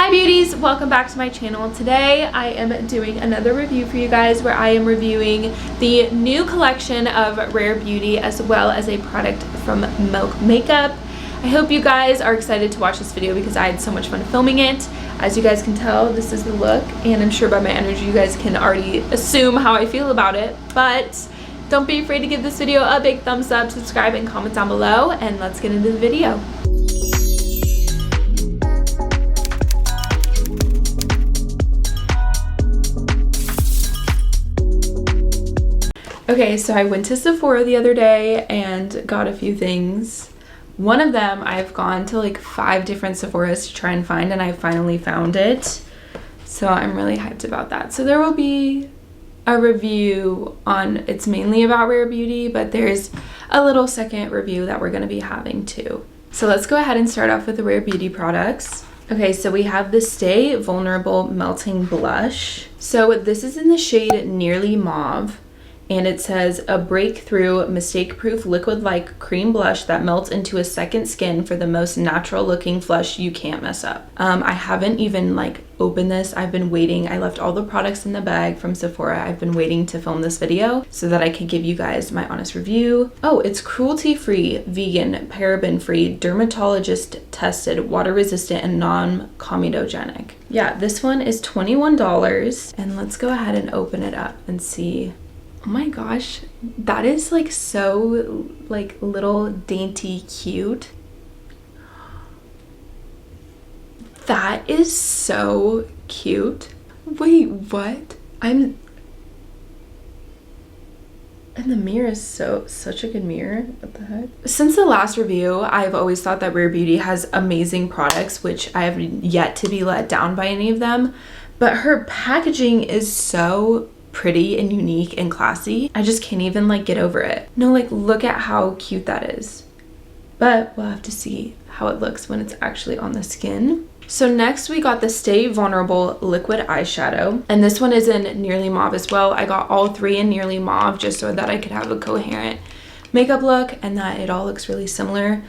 Hi beauties, welcome back to my channel. Today I am doing another review for you guys where I am reviewing the new collection of Rare Beauty as well as a product from Milk Makeup. I hope you guys are excited to watch this video because I had so much fun filming it. As you guys can tell, this is the look, and I'm sure by my energy you guys can already assume how I feel about it, but don't be afraid to give this video a big thumbs up, subscribe, and comment down below, and let's get into the video. Okay, so I went to Sephora the other day and got a few things. One of them I've gone to like 5 different Sephoras to try and find, and I finally found it. So I'm really hyped about that. So there will be a review on, it's mainly about Rare Beauty, but there's a little second review that we're going to be having too. So let's go ahead and start off with the Rare Beauty products. Okay, so we have the Stay Vulnerable Melting Blush. So this is in the shade Nearly Mauve. And it says a breakthrough mistake-proof liquid-like cream blush that melts into a second skin for the most natural-looking flush you can't mess up. I haven't even like opened this. I've been waiting. I left all the products in the bag from Sephora. I've been waiting to film this video so that I could give you guys my honest review. Oh, it's cruelty-free, vegan, paraben-free, dermatologist-tested, water-resistant, and non-comedogenic. Yeah, this one is $21, and let's go ahead and open it up and see. Oh my gosh, that is like so like little dainty cute. That is so cute. Wait, what? And the mirror is such a good mirror. What the heck? Since the last review, I've always thought that Rare Beauty has amazing products, which I have yet to be let down by any of them. But her packaging is so pretty and unique and classy. I just can't even like get over it. No, like look at how cute that is. But we'll have to see how it looks when it's actually on the skin. So next we got the Stay Vulnerable Liquid Eyeshadow, and this one is in Nearly Mauve as well. I got all 3 in Nearly Mauve just so that I could have a coherent makeup look and that it all looks really similar.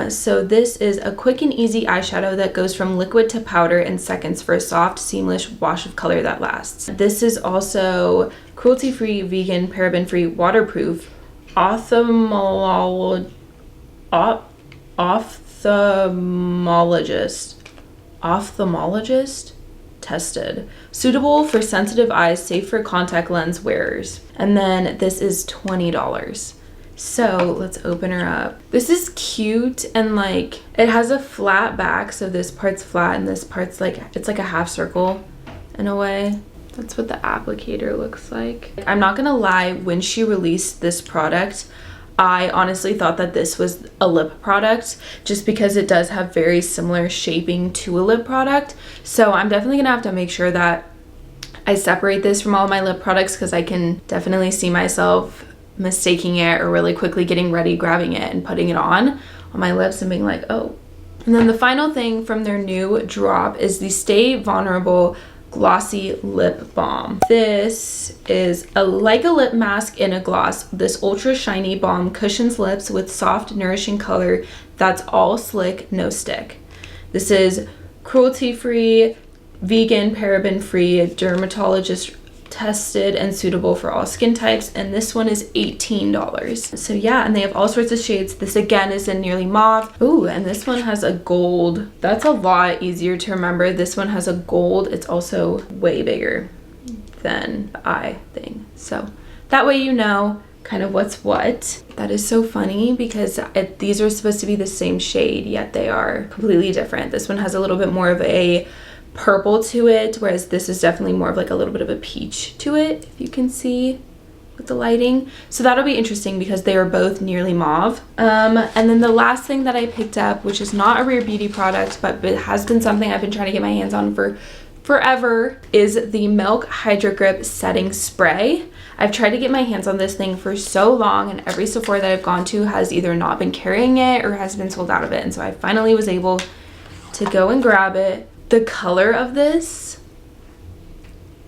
So this is a quick and easy eyeshadow that goes from liquid to powder in seconds for a soft, seamless wash of color that lasts. This is also cruelty-free, vegan, paraben-free, waterproof, ophthalmologist tested, suitable for sensitive eyes, safe for contact lens wearers. And then this is $20. So let's open her up. This is cute, and like it has a flat back, so this part's flat and this part's like, it's like a half circle in a way. That's what the applicator looks like. I'm not gonna lie, when she released this product, I honestly thought that this was a lip product just because it does have very similar shaping to a lip product. So I'm definitely gonna have to make sure that I separate this from all my lip products because I can definitely see myself mistaking it or really quickly getting ready, grabbing it and putting it on my lips and being like, oh. And then the final thing from their new drop is the Stay Vulnerable Glossy Lip Balm. This is like a lip mask in a gloss. This ultra shiny balm cushions lips with soft, nourishing color that's all slick, no stick. This is cruelty-free, vegan, paraben-free, dermatologist tested, and suitable for all skin types, and this one is $18. So yeah, and they have all sorts of shades. This again is in Nearly Mauve. Ooh, and this one has a gold. That's a lot easier to remember. This one has a gold. It's also way bigger than the eye thing, so that way you know kind of what's what. That is so funny because these are supposed to be the same shade, yet they are completely different. This one has a little bit more of a purple to it, whereas this is definitely more of like a little bit of a peach to it, if you can see with the lighting. So that'll be interesting because they are both Nearly Mauve. And then the last thing that I picked up, which is not a Rare Beauty product, but it has been something I've been trying to get my hands on for forever, is the Milk Hydro Grip Setting Spray. I've tried to get my hands on this thing for so long, and every Sephora that I've gone to has either not been carrying it or has been sold out of it, and so I finally was able to go and grab it. The color of this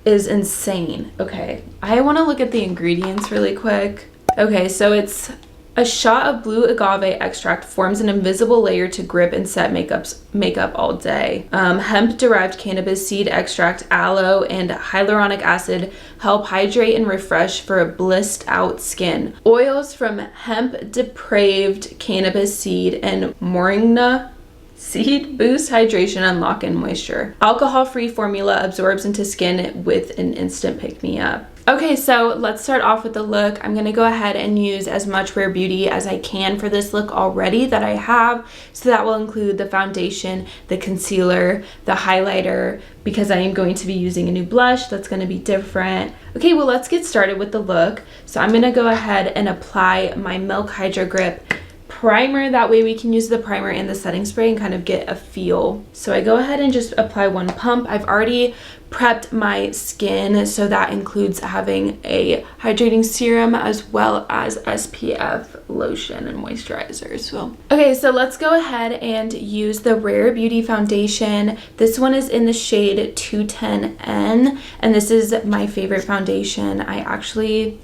is insane. Okay, I want to look at the ingredients really quick. Okay, so it's A shot of blue agave extract forms an invisible layer to grip and set makeup all day. Hemp-derived cannabis seed extract, aloe, and hyaluronic acid help hydrate and refresh for a blissed-out skin. Oils from hemp-depraved cannabis seed and moringa seed boost hydration and lock in moisture. Alcohol-free formula absorbs into skin with an instant pick-me-up. Okay, so let's start off with the look. I'm gonna go ahead and use as much Rare Beauty as I can for this look already that I have. So that will include the foundation, the concealer, the highlighter, because I am going to be using a new blush that's gonna be different. Okay, well, let's get started with the look. So I'm gonna go ahead and apply my Milk Hydro Grip primer. That way we can use the primer and the setting spray and kind of get a feel. So I go ahead and just apply one pump. I've already prepped my skin, so that includes having a hydrating serum as well as SPF lotion and moisturizer. So okay, so let's go ahead and use the Rare Beauty foundation. This one is in the shade 210N, and this is my favorite foundation. I actually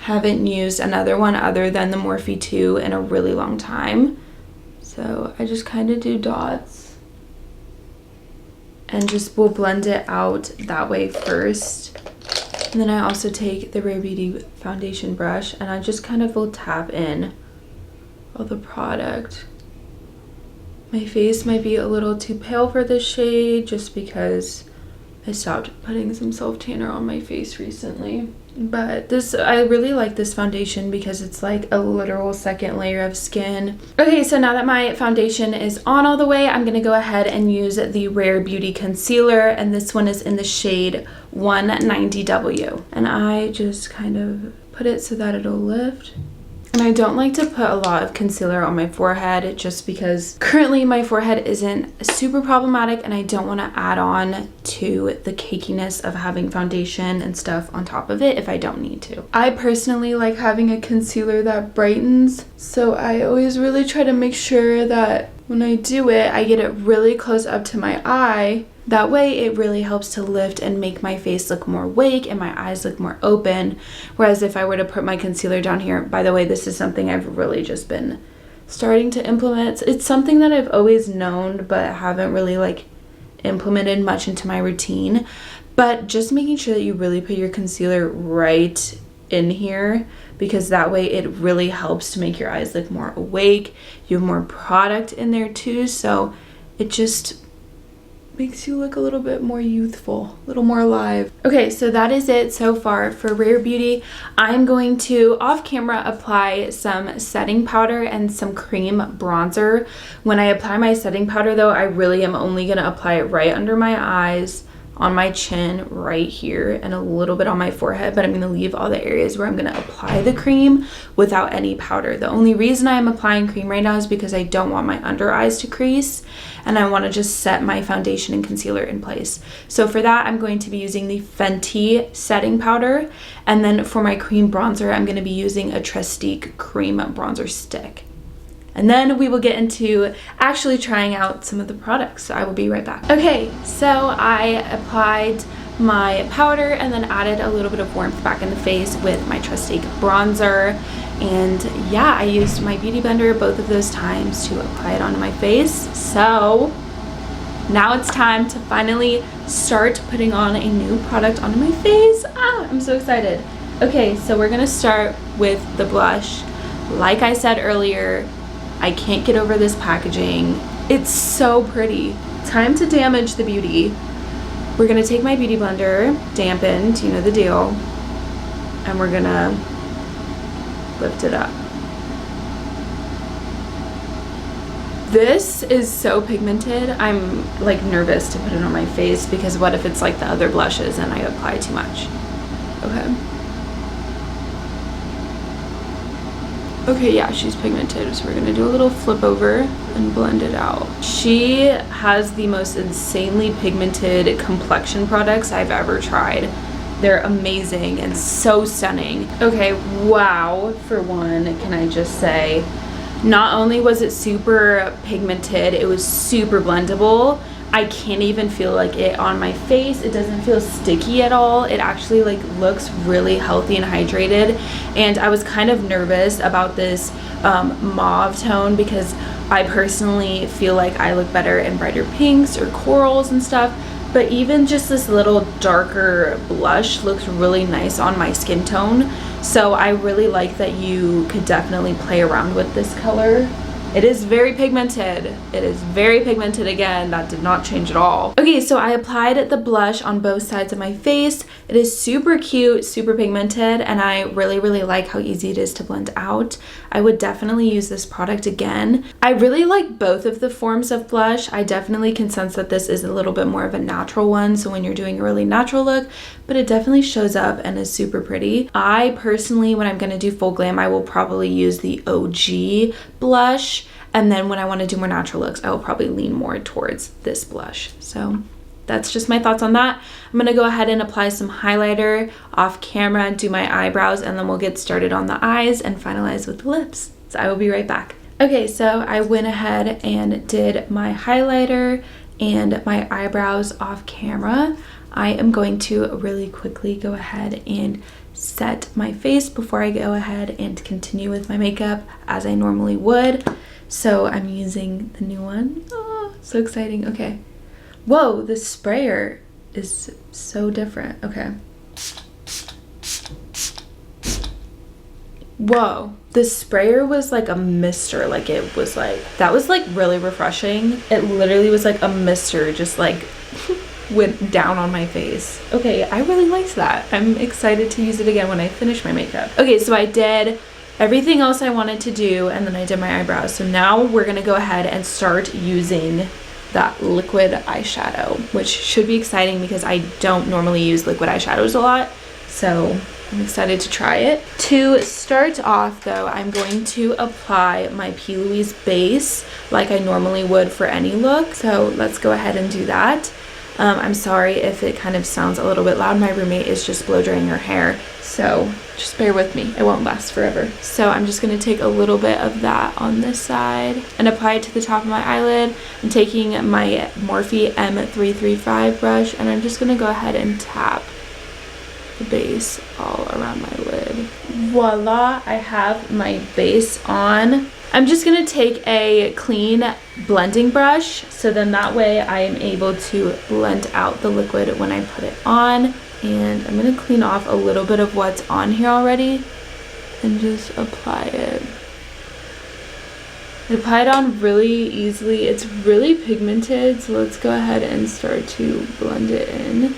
haven't used another one other than the Morphe 2 in a really long time. So I just kind of do dots and just will blend it out that way first. And then I also take the Rare Beauty foundation brush and I just kind of will tap in all the product. My face might be a little too pale for this shade just because I stopped putting some self-tanner on my face recently. But this, I really like this foundation because it's like a literal second layer of skin. Okay, so now that my foundation is on all the way, I'm gonna go ahead and use the Rare Beauty concealer, and this one is in the shade 190W. And I just kind of put it so that it'll lift. And I don't like to put a lot of concealer on my forehead just because currently my forehead isn't super problematic and I don't want to add on to the cakiness of having foundation and stuff on top of it if I don't need to. I personally like having a concealer that brightens, so I always really try to make sure that when I do it, I get it really close up to my eye. That way it really helps to lift and make my face look more awake and my eyes look more open. Whereas if I were to put my concealer down here, by the way, this is something I've really just been starting to implement. It's something that I've always known but haven't really like implemented much into my routine. But just making sure that you really put your concealer right in here, because that way it really helps to make your eyes look more awake. You have more product in there too, so it just makes you look a little bit more youthful, a little more alive. Okay, so that is it so far for Rare Beauty. I'm going to off camera apply some setting powder and some cream bronzer. When I apply my setting powder though, I really am only gonna apply it right under my eyes, on my chin right here, and a little bit on my forehead, but I'm gonna leave all the areas where I'm gonna apply the cream without any powder. The only reason I'm applying cream right now is because I don't want my under eyes to crease and I wanna just set my foundation and concealer in place. So for that, I'm going to be using the Fenty setting powder, and then for my cream bronzer, I'm gonna be using a Trestique cream bronzer stick. And then we will get into actually trying out some of the products. So I will be right back. Okay, so I applied my powder and then added a little bit of warmth back in the face with my Trestique bronzer. And yeah, I used my beauty blender both of those times to apply it onto my face. So now it's time to finally start putting on a new product onto my face. I'm so excited. Okay, so we're gonna start with the blush. Like I said earlier, I can't get over this packaging. It's so pretty. Time to damage the beauty. We're gonna take my beauty blender, dampened, you know the deal, and we're gonna lift it up. This is so pigmented. I'm like nervous to put it on my face because what if it's like the other blushes and I apply too much? Okay. Okay, yeah, she's pigmented, so we're gonna do a little flip over and blend it out. She has the most insanely pigmented complexion products I've ever tried. They're amazing and so stunning. Okay, wow, for one, can I just say, not only was it super pigmented, it was super blendable, I can't even feel like it on my face. It doesn't feel sticky at all. It actually like looks really healthy and hydrated. And I was kind of nervous about this mauve tone because I personally feel like I look better in brighter pinks or corals and stuff. But even just this little darker blush looks really nice on my skin tone. So I really like that you could definitely play around with this color. It is very pigmented. It is very pigmented again. That did not change at all. Okay, so I applied the blush on both sides of my face. It is super cute, super pigmented, and I really, really like how easy it is to blend out. I would definitely use this product again. I really like both of the forms of blush. I definitely can sense that this is a little bit more of a natural one, so when you're doing a really natural look, but it definitely shows up and is super pretty. I personally, when I'm gonna do full glam, I will probably use the OG blush. And then when I want to do more natural looks, I will probably lean more towards this blush. So that's just my thoughts on that. I'm going to go ahead and apply some highlighter off camera and do my eyebrows, and then we'll get started on the eyes and finalize with the lips. So I will be right back. Okay, so I went ahead and did my highlighter and my eyebrows off camera. I am going to really quickly go ahead and set my face before I go ahead and continue with my makeup as I normally would. So I'm using the new one. Oh, so exciting. Okay. Whoa, the sprayer is so different. Okay. Whoa, the sprayer was like a mister. Like it was like, that was like really refreshing. It literally was like a mister, just like went down on my face. Okay, I really liked that. I'm excited to use it again when I finish my makeup. Okay, so I did everything else I wanted to do, and then I did my eyebrows. So now we're gonna go ahead and start using that liquid eyeshadow, which should be exciting because I don't normally use liquid eyeshadows a lot. So I'm excited to try it. To start off though, I'm going to apply my P. Louise base like I normally would for any look. So let's go ahead and do that. I'm sorry if it kind of sounds a little bit loud. My roommate is just blow drying her hair, so just bear with me. It won't last forever. So I'm just going to take a little bit of that on this side and apply it to the top of my eyelid. I'm taking my Morphe M335 brush, and I'm just going to go ahead and tap the base all around my lid. Voila, I have my base on. I'm just going to take a clean blending brush, so then that way I am able to blend out the liquid when I put it on. And I'm going to clean off a little bit of what's on here already and just apply it. I apply it on really easily. It's really pigmented, so let's go ahead and start to blend it in.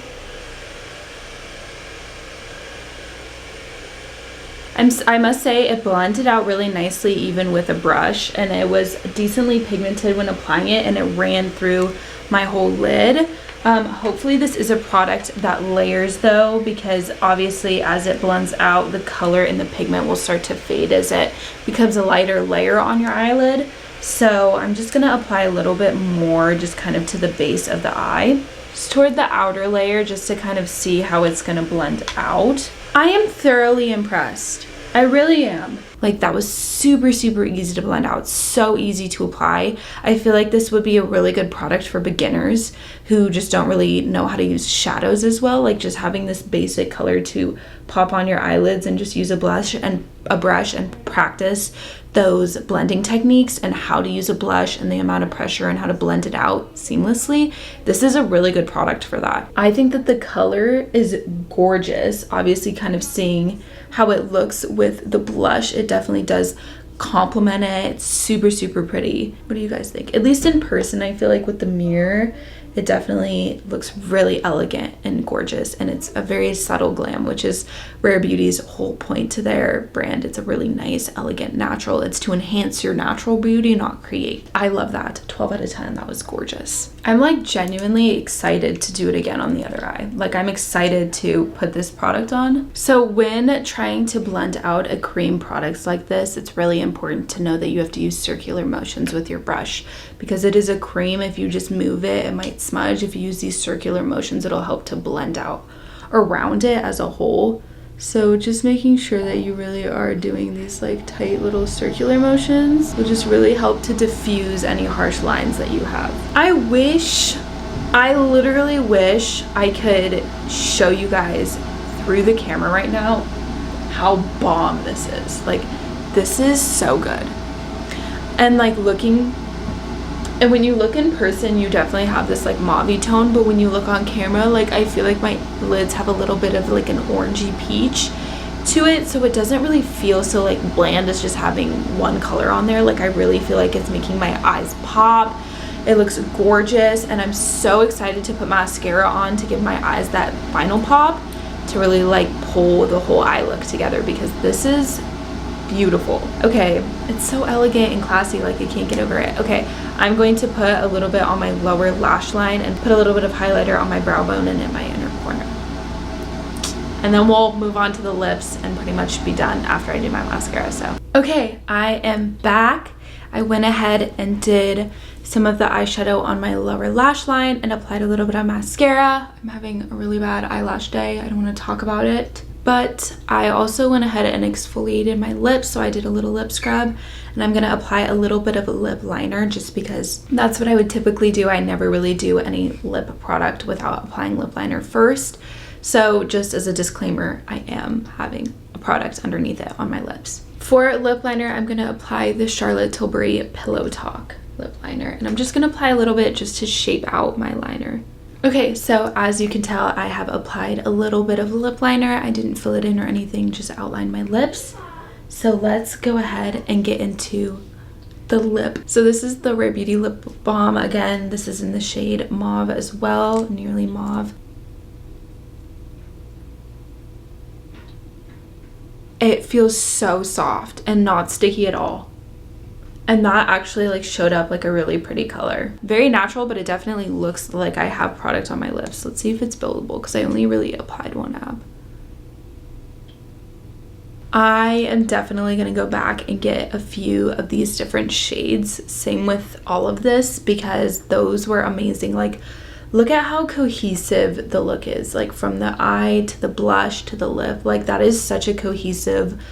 I must say it blended out really nicely even with a brush, and it was decently pigmented when applying it, and it ran through my whole lid. Hopefully this is a product that layers though, because obviously as it blends out, the color and the pigment will start to fade as it becomes a lighter layer on your eyelid. So I'm just going to apply a little bit more just kind of to the base of the eye, just toward the outer layer, just to kind of see how it's going to blend out. I am thoroughly impressed. I really am. Like, that was super, super easy to blend out. So easy to apply. I feel like this would be a really good product for beginners who just don't really know how to use shadows as well. Like, just having this basic color to pop on your eyelids and just use a brush and practice those blending techniques and how to use a blush and the amount of pressure and how to blend it out seamlessly. This is a really good product for that. I think that the color is gorgeous. Obviously, kind of seeing how it looks with the blush, it definitely does complement it. It's super, super pretty. What do you guys think? At least in person, I feel like with the mirror, it definitely looks really elegant and gorgeous, and it's a very subtle glam, which is Rare Beauty's whole point to their brand. It's a really nice, elegant, natural. It's to enhance your natural beauty, not create. I love that. 12 out of 10. That was gorgeous. I'm like genuinely excited to do it again on the other eye. Like, I'm excited to put this product on. So when trying to blend out a cream product like this, it's really important to know that you have to use circular motions with your brush, because it is a cream. If you just move it, it might smudge. If you use these circular motions, it'll help to blend out around it as a whole. So just making sure that you really are doing these like tight little circular motions will just really help to diffuse any harsh lines that you have. I wish I literally wish I could show you guys through the camera right now how bomb this is. Like, this is so good. And like and when you look in person, you definitely have this like mauve tone, but when you look on camera, like I feel like my lids have a little bit of like an orangey peach to it, so it doesn't really feel so like bland as just having one color on there. Like I really feel like it's making my eyes pop. It looks gorgeous, and I'm so excited to put mascara on to give my eyes that final pop, to really like pull the whole eye look together, because this is beautiful. Okay, it's so elegant and classy, like I can't get over it. Okay, I'm going to put a little bit on my lower lash line and put a little bit of highlighter on my brow bone and in my inner corner. And then we'll move on to the lips and pretty much be done after I do my mascara. So, okay, I am back. I went ahead and did some of the eyeshadow on my lower lash line and applied a little bit of mascara. I'm having a really bad eyelash day. I don't want to talk about it. But I also went ahead and exfoliated my lips, so I did a little lip scrub, and I'm going to apply a little bit of a lip liner just because that's what I would typically do. I never really do any lip product without applying lip liner first. So just as a disclaimer, I am having a product underneath it on my lips. For lip liner, I'm going to apply the Charlotte Tilbury Pillow Talk lip liner, and I'm just going to apply a little bit just to shape out my liner. Okay, so as you can tell, I have applied a little bit of lip liner. I didn't fill it in or anything, just outlined my lips. So let's go ahead and get into the lip. So this is the Rare Beauty Lip Balm. Again, this is in the shade Mauve as well, nearly mauve. It feels so soft and not sticky at all. And that actually like showed up like a really pretty color. Very natural, but it definitely looks like I have product on my lips. Let's see if it's buildable, because I only really applied one app. I am definitely going to go back and get a few of these different shades. Same with all of this, because those were amazing. Like, look at how cohesive the look is. Like from the eye to the blush to the lip. Like that is such a cohesive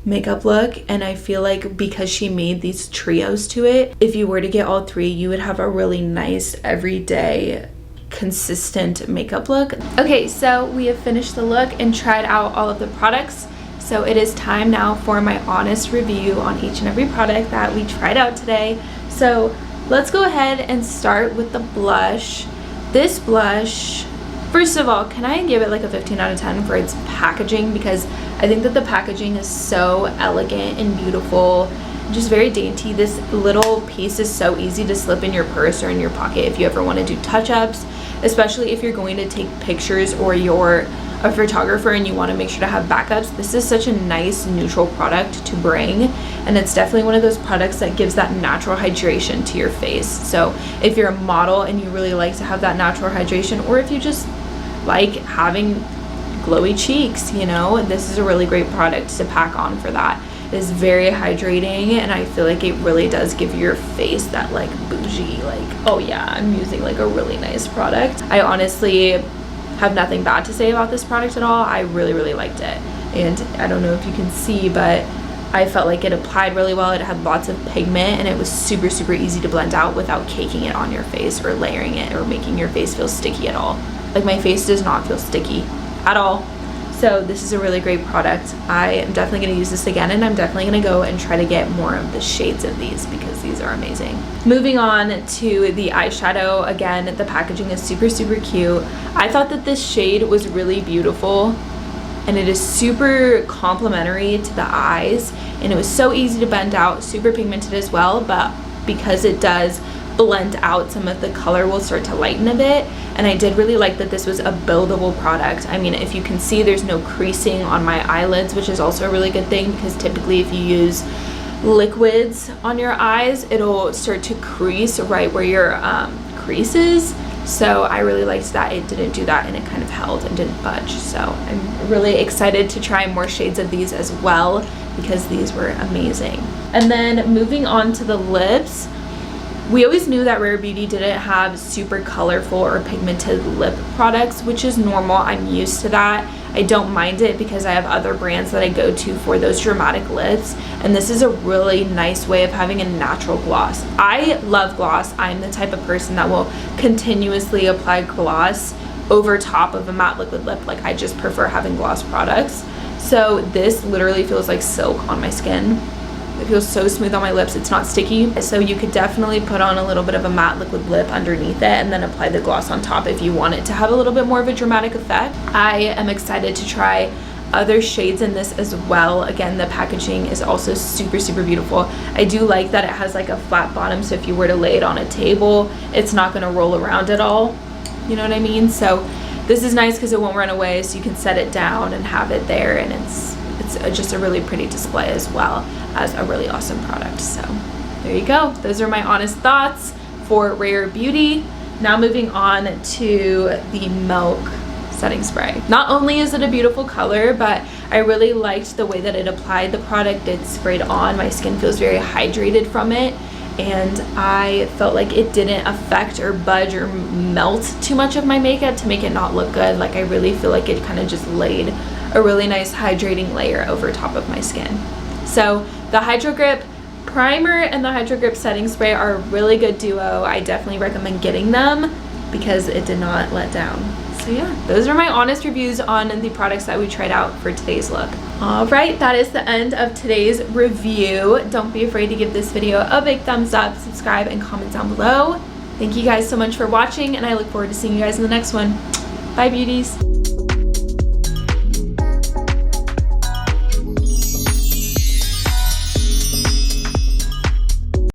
makeup look, and I feel like because she made these trios to it, if you were to get all three, you would have a really nice everyday consistent makeup look. Okay, so we have finished the look and tried out all of the products, so it is time now for my honest review on each and every product that we tried out today. So let's go ahead and start with the blush. This blush, first of all, can I give it like a 15 out of 10 for its packaging, because I think that the packaging is so elegant and beautiful, just very dainty. This little piece is so easy to slip in your purse or in your pocket if you ever want to do touch-ups, especially if you're going to take pictures or you're a photographer and you want to make sure to have backups. This is such a nice neutral product to bring, and it's definitely one of those products that gives that natural hydration to your face. So if you're a model and you really like to have that natural hydration, or if you just like having glowy cheeks, you know, this is a really great product to pack on for that. It is very hydrating, and I feel like it really does give your face that like bougie, like, oh yeah, I'm using like a really nice product. I honestly have nothing bad to say about this product at all. I really liked it, and I don't know if you can see, but I felt like it applied really well. It had lots of pigment, and it was super easy to blend out without caking it on your face or layering it or making your face feel sticky at all. Like my face does not feel sticky at all. So this is a really great product. I am definitely going to use this again, and I'm definitely going to go and try to get more of the shades of these because these are amazing. Moving on to the eyeshadow, again, the packaging is super cute. I thought that this shade was really beautiful, and it is super complimentary to the eyes, and it was so easy to blend out, super pigmented as well, but because it does blend out, some of the color will start to lighten a bit. And I did really like that this was a buildable product. I mean, if you can see, there's no creasing on my eyelids, which is also a really good thing, because typically if you use liquids on your eyes, it'll start to crease right where your crease is. So I really liked that it didn't do that, and it kind of held and didn't budge. So I'm really excited to try more shades of these as well, because these were amazing. And then moving on to the lips, we always knew that Rare Beauty didn't have super colorful or pigmented lip products, which is normal. I'm used to that. I don't mind it because I have other brands that I go to for those dramatic lips, and this is a really nice way of having a natural gloss. I love gloss. I'm the type of person that will continuously apply gloss over top of a matte liquid lip. Like, I just prefer having gloss products. So this literally feels like silk on my skin. It feels so smooth on my lips. It's not sticky. So you could definitely put on a little bit of a matte liquid lip underneath it and then apply the gloss on top if you want it to have a little bit more of a dramatic effect. I am excited to try other shades in this as well. Again, the packaging is also super, super beautiful. I do like that it has like a flat bottom, so if you were to lay it on a table, it's not gonna roll around at all. You know what I mean? So this is nice because it won't run away, so you can set it down and have it there, and it's just a really pretty display as well as a really awesome product. So there you go. Those are my honest thoughts for Rare Beauty. Now moving on to the Milk setting spray. Not only is it a beautiful color, but I really liked the way that it applied the product. It sprayed on. My skin feels very hydrated from it, and I felt like it didn't affect or budge or melt too much of my makeup to make it not look good. Like, I really feel like it kind of just laid a really nice hydrating layer over top of my skin. So the Hydro Grip primer and the Hydro Grip setting spray are a really good duo. I definitely recommend getting them because it did not let down. So yeah, those are my honest reviews on the products that we tried out for today's look. All right, that is the end of today's review. Don't be afraid to give this video a big thumbs up, subscribe, and comment down below. Thank you guys so much for watching, and I look forward to seeing you guys in the next one. Bye, beauties.